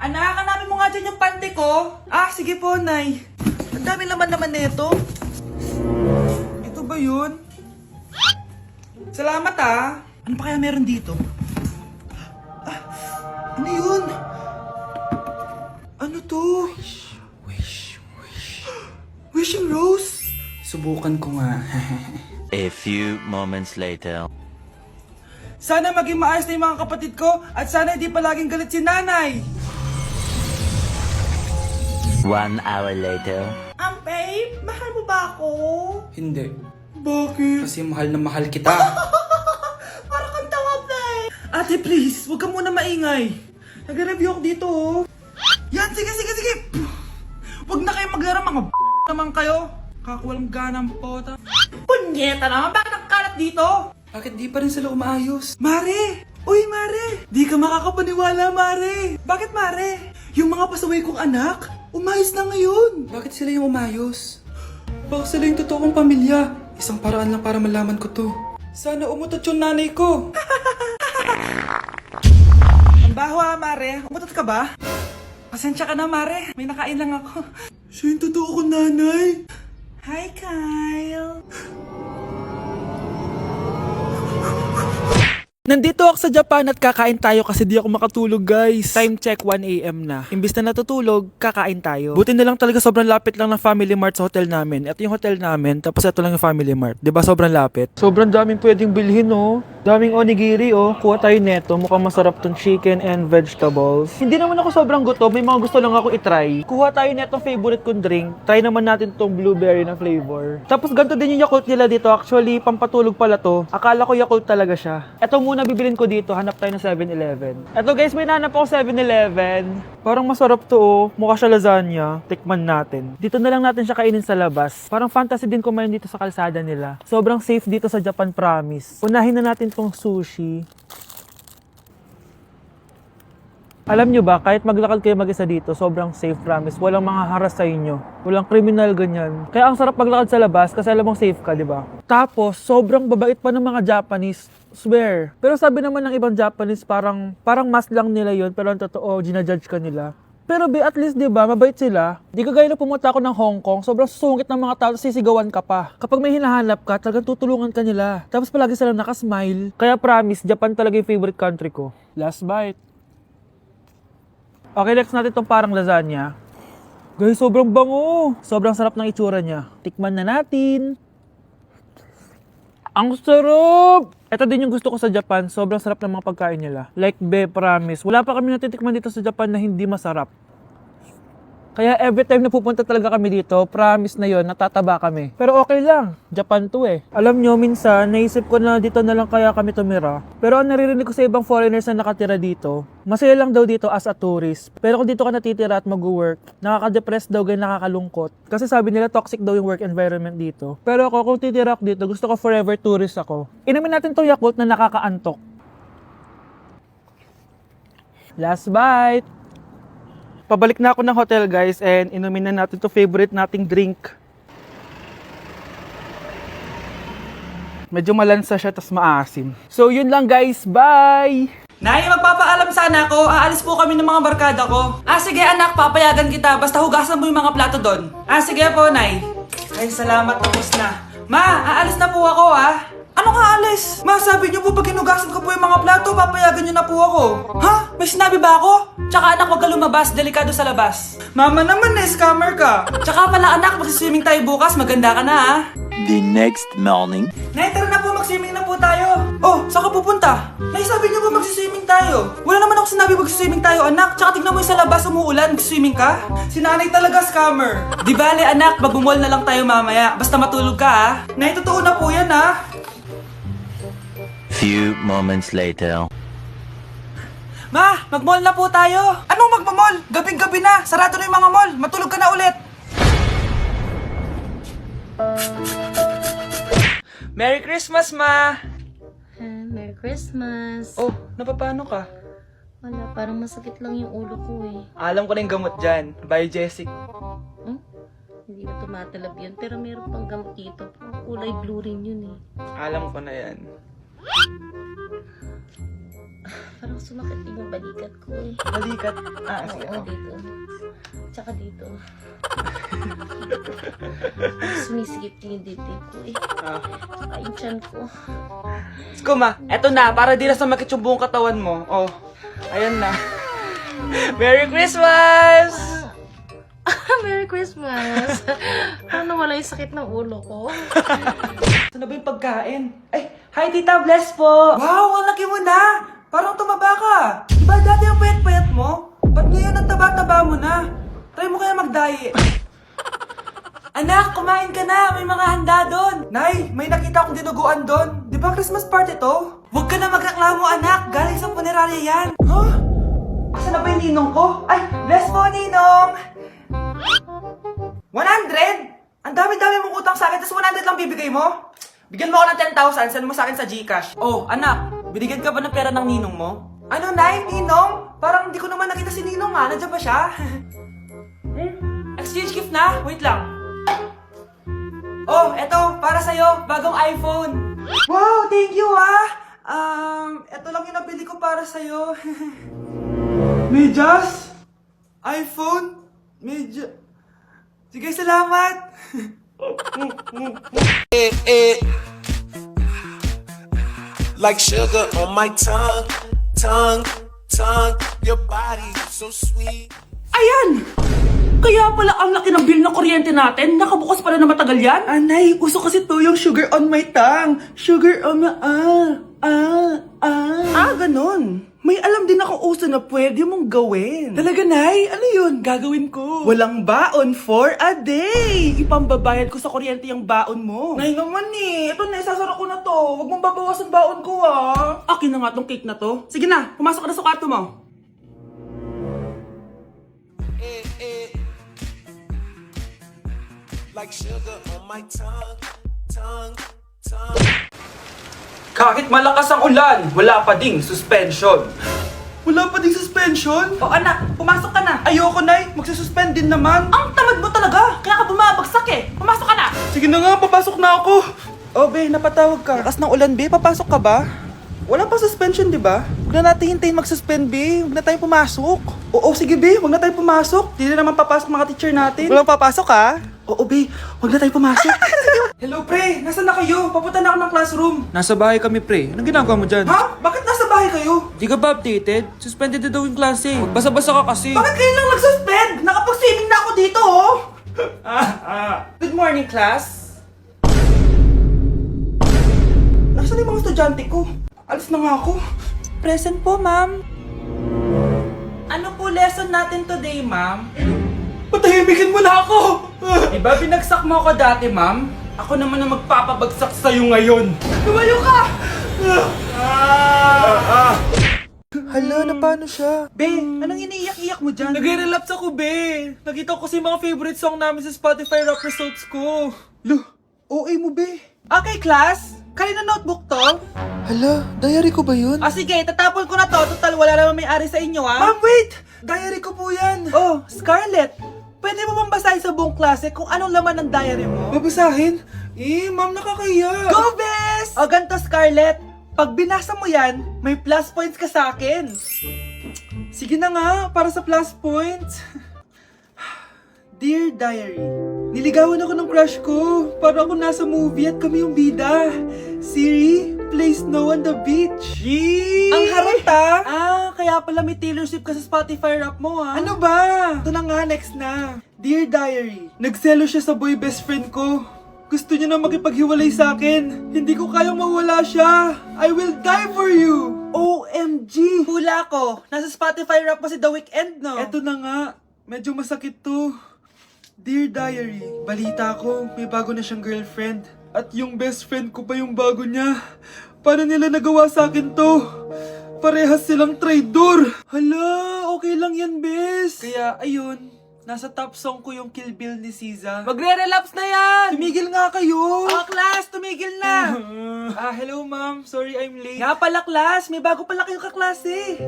Anak, hanapin mo nga dyan yung pante ko. Ah, sige po, Nay. Ang dami naman nito. Ito ba yun? Salamat ah. Ano pa kaya meron dito? Ah, ano yun? Ano to? Wishing Rose? Subukan ko nga. A few moments later. Sana maging maayos na yung mga kapatid ko at sana hindi palaging galit si nanay. 1 hour later. Babe, mahal mo ba ako? Hindi. Bakit? Kasi mahal na mahal kita. Para kang tawa, babe. Ate, please, huwag ka muna maingay. Nag-review ako dito, oh. Yan, sige. Huwag na kayo maglaro, mga naman kayo. Kakawalang ganang pota. Punyeta naman, bakit nakakalat dito? Bakit di pa rin sila umaayos? Mare! Uy, Mare! Di ka makakapaniwala, Mare! Bakit, Mare? Yung mga pasaway kong anak, umayos na ngayon. Bakit sila yung umayos? Baka sila yung totoong pamilya. Isang paraan lang para malaman ko to. Sana umutot yung nanay ko. Ang baho, Mare. Umutot ka ba? Pasensya ka na, Mare. May nakain lang ako. Siya yung totoo kong nanay. Hi, Kyle. Nandito ako sa Japan at kakain tayo kasi di ako makatulog, guys. Time check 1 AM na. Imbis na natutulog, kakain tayo. Buti na lang talaga sobrang lapit lang ng Family Mart sa hotel namin. Ito yung hotel namin, tapos ito lang yung Family Mart. 'Di ba sobrang lapit? Sobrang daming pwedeng bilhin, oh. Daming onigiri, oh. Kuha tayo neto. Mukhang masarap tong chicken and vegetables. Hindi naman ako sobrang gutom. May mga gusto lang ako itry. Kuha tayo netong favorite kong drink. Try naman natin tong blueberry na flavor. Tapos ganito din yung Yakult nila dito. Actually, pampatulog pala to. Akala ko Yakult talaga siya. Ito muna bibilin ko dito. Hanap tayo ng 7-Eleven. Ito guys, may nahanap ako 7-Eleven. Parang masarap to, oh. Mukha siya lasagna. Tikman natin. Dito na lang natin siya kainin sa labas. Parang fantasy din kumain dito sa kalsada nila. Sobrang safe dito sa Japan, promise. Unahin na natin tong sushi. Alam nyo ba, kahit maglakad kayo mag-isa dito, sobrang safe, promise. Walang mga haras sa inyo. Walang kriminal, ganyan. Kaya ang sarap maglakad sa labas kasi alam mong safe ka, di ba? Tapos, sobrang babait pa ng mga Japanese. Swear. Pero sabi naman ng ibang Japanese, parang mas lang nila yon, pero ang totoo, ginajudge ka nila. Pero at least, di ba, mabait sila. Di kagaya na pumunta ako ng Hong Kong, sobrang susungit ng mga tao, sisigawan ka pa. Kapag may hinahanap ka, talagang tutulungan ka nila. Tapos palagi silang nakasmile. Kaya promise, Japan talaga yung favorite country ko. Last bite. Okay, next natin itong parang lasagna. Guys, sobrang bango. Sobrang sarap ng itsura niya. Tikman na natin. Ang sarap! Ito din yung gusto ko sa Japan. Sobrang sarap ng mga pagkain nila. Like, promise. Wala pa kami natitikman dito sa Japan na hindi masarap. Kaya every time na pupunta talaga kami dito, promise na yon, natataba kami. Pero okay lang, Japan to eh. Alam nyo, minsan, naisip ko na dito na lang kaya kami tumira. Pero ang naririnig ko sa ibang foreigners na nakatira dito, masaya lang daw dito as a tourist. Pero kung dito ka natitira at mag-work, nakaka-depress daw, ganyan, nakakalungkot. Kasi sabi nila toxic daw yung work environment dito. Pero ako, kung titira ako dito, gusto ko forever tourist ako. Inumin natin tong Yakult na nakakaantok. Last bite! Pabalik na ako ng hotel, guys, and inumin na natin to favorite nating drink. Medyo malansa siya, tas maasim. So, yun lang, guys. Bye! Nay, magpapaalam sana ako. Aalis po kami ng mga barkada ko. Ah, sige anak, papayagan kita. Basta hugasan mo yung mga plato doon. Ah, sige po, Nay. Ay, salamat. Tapos na. Ma, aalis na po ako, ah. Anong aalis? Ma, sabi niyo po pag hinugasan ko po yung mga plato, papayagan niyo na po ako. Ha? May sinabi ba ako? Tsaka anak, huwag ka lumabas. Delikado sa labas. Mama naman eh, scammer ka. Tsaka pala anak, magsiswimming tayo bukas. Maganda ka na, ha? The next morning. Nay, tara na po, mag-swimming na po tayo. Oh, saan ka pupunta? Nay, sabi niyo po mag-swimming tayo. Wala naman ako sinabi mag-swimming tayo, anak. Tsaka tignan mo yung sa labas, umuulan, mag-swimming ka. Si nanay talaga scammer. Di bale, anak, magbumol na lang tayo mamaya. Basta matulog ka, ha? Nay, totoo na po yan, ha? Few moments later. Ma, mag-mall na po tayo. Anong mag-mall? Gabing-gabi na. Sarado na yung mga mall. Matulog ka na ulit. Merry Christmas, Ma! Merry Christmas. Oh, napapano ka? Wala, parang masakit lang yung ulo ko eh. Alam ko na yung gamot dyan. By Jessic. Hindi na tumatalab yun, pero meron pang gamot dito. Kulay blue rin yun eh. Alam ko na yan. Parang sumakit din yung balikat ko eh. Balikat. Sige. Oo, dito. Tsaka dito. Sumisigip din yung dibdib ko eh. Tsaka yung tiyan ko. Kuma, eto na, para di na sumakit yung buong katawan mo. Oh, ayan na. Merry Christmas! Merry Christmas! Paano wala yung sakit ng ulo ko? Ano ba yung pagkain? Ay, hi Tita, bless po! Wow, ang laki mo na! Parang tumaba ka. Diba dati ang payat-payat mo? Ba't ngayon ang taba-taba mo na? Try mo kaya mag-diet. Anak, kumain ka na. May mga handa doon. Nay, may nakita akong dinuguan doon. Di ba Christmas party to? Huwag ka na magreklamo, anak. Galing sa punerarya yan. Huh? Asan na ba yung ninong ko? Ay, bless po, ninong! 100? Ang dami-dami mong utang sa akin, tapos 100 lang bibigay mo? Bigyan mo ako ng 10,000, send mo sa akin sa GCash. Oh, anak, binigyan ka ba ng pera ng ninong mo? Ano, Nay? Ninong? Parang hindi ko naman nakita si ninong ha. Nandiyan ba siya? Exchange gift na? Wait lang. Oh, eto, para sa'yo, bagong iPhone. Wow, thank you ha. Eto lang yung nabili ko para sa'yo. Medyas? iPhone? Sige, salamat. Like sugar on my tongue, your body so sweet. Ayan! Kaya pala ang laki ng bill ng kuryente natin. Nakabukas pala na matagal yan. Anay, uso kasi to yung sugar on my tongue. Sugar on my... ganun. May alam din akong uso na pwede mong gawin. Talaga, Nay? Ano yun? Gagawin ko. Walang baon for a day. Ipambabayad ko sa kuryente yung baon mo. Nay naman eh. Ito na, isasara ko na to. Huwag mong babawasan baon ko ah. Akin na nga tong cake na to. Sige na, pumasok ka na sa kwarto mo. Like sugar on my tongue. Kahit malakas ang ulan, wala pa ding suspension. Wala pa ding suspension? O anak, pumasok ka na. Ayoko, Nay. Magsususpend din naman. Ang tamad mo talaga. Kaya ka bumabagsak eh. Pumasok ka na. Sige na nga, papasok na ako. Oh, be, napatawag ka. Lakas ng ulan, be. Papasok ka ba? Wala pa suspension, di ba? Huwag na natin hintayin mag-suspend, be. Huwag na tayo pumasok. Oo, sige, be. Huwag na tayo pumasok. Hindi na naman papasok mga teacher natin. Walang papasok, ha? Oo, be. Huwag na tayo pumasok. Hello, pre. Nasaan na kayo? Papunta na ako ng classroom. Nasa bahay kami, pre. Anong ginagawa mo dyan? Ha? Bakit nasa bahay kayo? Di ka ba updated? Suspended na daw yung klase. Basa-basa ka kasi. Bakit kayo lang nag-suspend? Nakapag-swimming na ako dito, oh. Good morning, class. Nasaan yung mga estudyante ko? Alis na nga ako. Present po, ma'am. Ano po lesson natin today, ma'am? Patahimikin mo na ako! Diba binagsak mo ako dati, ma'am? Ako naman ang magpapabagsak sa'yo ngayon. Lumayo ka! Hala, na paano siya? Be, anong iniiyak-iyak mo dyan? Nagre-relapse ako, be. Nakita ko kasi mga favorite song namin sa Spotify rap results ko. OA mo, be. Okay, class. Kanina notebook to? Hala, diary ko ba yun? Sige, tatapon ko na to. Total, wala naman may-ari sa inyo, ha? Ma'am, wait! Diary ko po yan. Oh, Scarlett. Pwede mo bang basahin sa buong klase kung anong laman ng diary mo? Babasahin? Ma'am, nakakahiya. Go, Bes! O, ganito, Scarlett. Pag binasa mo yan, may plus points ka sa akin. Sige na nga, para sa plus points. Dear Diary, niligawan ako ng crush ko. Para ako nasa movie at kami yung bida. Siri, play Snow on the Beach. Yee! Ang harap kaya pala may Taylor Swift ka sa Spotify rap mo ha. Ano ba? Ito na nga, next na. Dear Diary, nagselo siya sa boy best friend ko. Gusto niya na makipaghiwalay sa akin. Hindi ko kayang mawala siya. I will die for you. OMG! Hula ko. Nasa Spotify rap pa si The Weeknd, no? Eto na nga. Medyo masakit to. Dear Diary, balita ko, may bago na siyang girlfriend. At yung best friend ko pa yung bago niya. Paano nila nagawa sa akin to? Parehas silang traitor. Hala, okay lang yan, bes. Kaya, ayun. Nasa top song ko yung Kill Bill ni SZA. Magre-relapse na yan! Tumigil nga kayo! Class, tumigil na! Hello ma'am. Sorry I'm late. Nga pala, class. May bago pala kayong kaklase.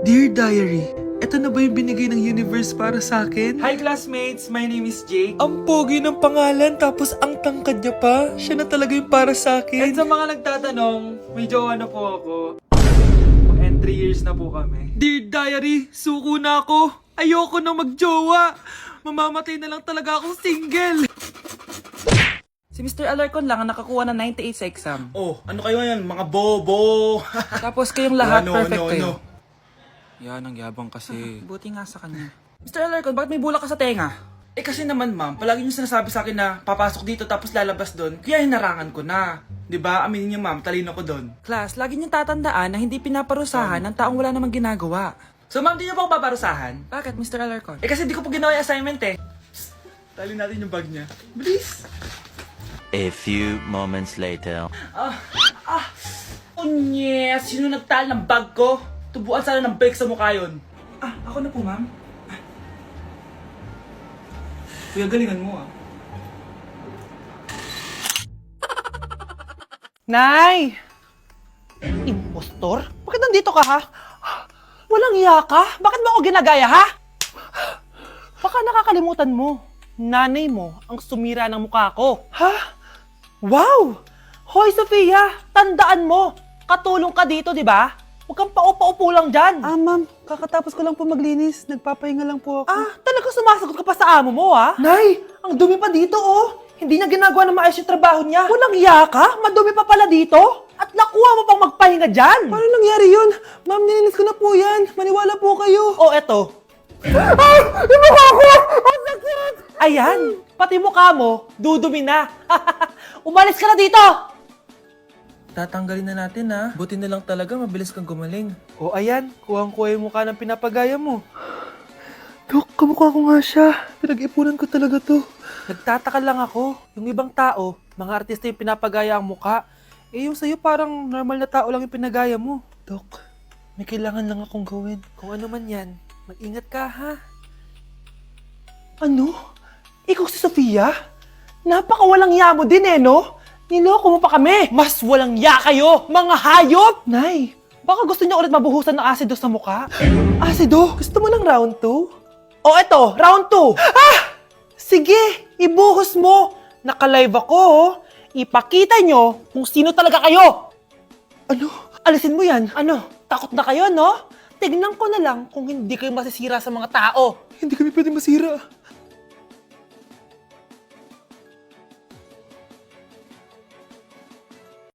Dear Diary, eto na ba yung binigay ng universe para sa akin? Hi classmates, my name is Jake. Ang pogi ng pangalan, tapos ang tangkad niya pa. Siya na talaga yung para sa akin. At sa mga nagtatanong, may jowa na po ako. And 3 years na po kami. Dear Diary, suko na ako. Ayoko na magjowa. Mamamatay na lang talaga akong single. Si Mr. Alarcon lang ang nakakuha ng 98 sa exam. Oh, ano kayo yan? Mga bobo. Tapos kayong lahat perfect kayo. Yan, ang yabang kasi. Buti nga sa kanya. Mr. Alarcon, bakit may bulak ka sa tenga? Eh kasi naman ma'am, palagi niyo sinasabi sa akin na papasok dito tapos lalabas doon. Kaya hinarangan ko na. 'Di ba? Aminin niyo ma'am, talino ko doon. Class, lagi niyong tatandaan na hindi pinaparusahan ng taong wala namang ginagawa. So ma'am, di niyo po ako paparusahan? Bakit, Mr. Alarcon? Eh kasi di ko po ginawa yung assignment eh. Psst, tali natin yung bag niya. Bilis! A few moments later. Unyes! Sino nagtal ng bag ko? Tubuan sana ng bike sa mukha yun. Ah, ako na po ma'am. Kuya, galingan mo ah. Nay! Impostor? Bakit nandito ka, ha? Walang iya ka? Bakit mo ako ginagaya, ha? Baka nakakalimutan mo. Nanay mo ang sumira ng mukha ko. Ha? Wow! Hoy, Sofia! Tandaan mo! Katulong ka dito, di ba? Huwag kang paupa-upo lang dyan. Ma'am, kakatapos ko lang po maglinis. Nagpapahinga lang po ako. Talaga sumasagot ka pa sa amo mo, ha? Nay! Ang dumi pa dito, oh! Hindi na ginagawa ng maayos yung trabaho niya. Walang iya ka? Madumi pa pala dito? At nakuha mo pang magpahinga dyan? Paano nangyari yun? Ma'am, nilinis ko na po yan. Maniwala po kayo. Oh, eto. Yung mukha ko! Ang sakit! Ayan, pati mukha mo, dudumi na. Umalis ka na dito! Tatanggalin na natin ha. Buti na lang talaga, mabilis kang gumaling. O ayan, kuhang-kuha yung mukha ng pinapagaya mo. Dok, kamukha ko nga siya. Pinag-ipunan ko talaga to. Nagtataka lang ako. Yung ibang tao, mga artista yung pinapagaya ang mukha. Eh yung sa'yo parang normal na tao lang yung pinagaya mo. Dok, may kailangan lang akong gawin. Kung ano man yan, mag-ingat ka ha. Ano? Ikaw si Sofia? Napakawalang ya mo din eh, no? Niloko mo pa kami! Mas walang ya kayo, mga hayop! Nay, baka gusto niyo ulit mabuhusan ng asido sa mukha? Asido? Gusto mo ng round 2? O eto, round 2! Ah! Sige, ibuhos mo! Naka-live ako, oh. Ipakita nyo kung sino talaga kayo! Ano? Alisin mo yan. Ano? Takot na kayo, no? Tignan ko na lang kung hindi kayo masisira sa mga tao. Hindi kami pwedeng masira.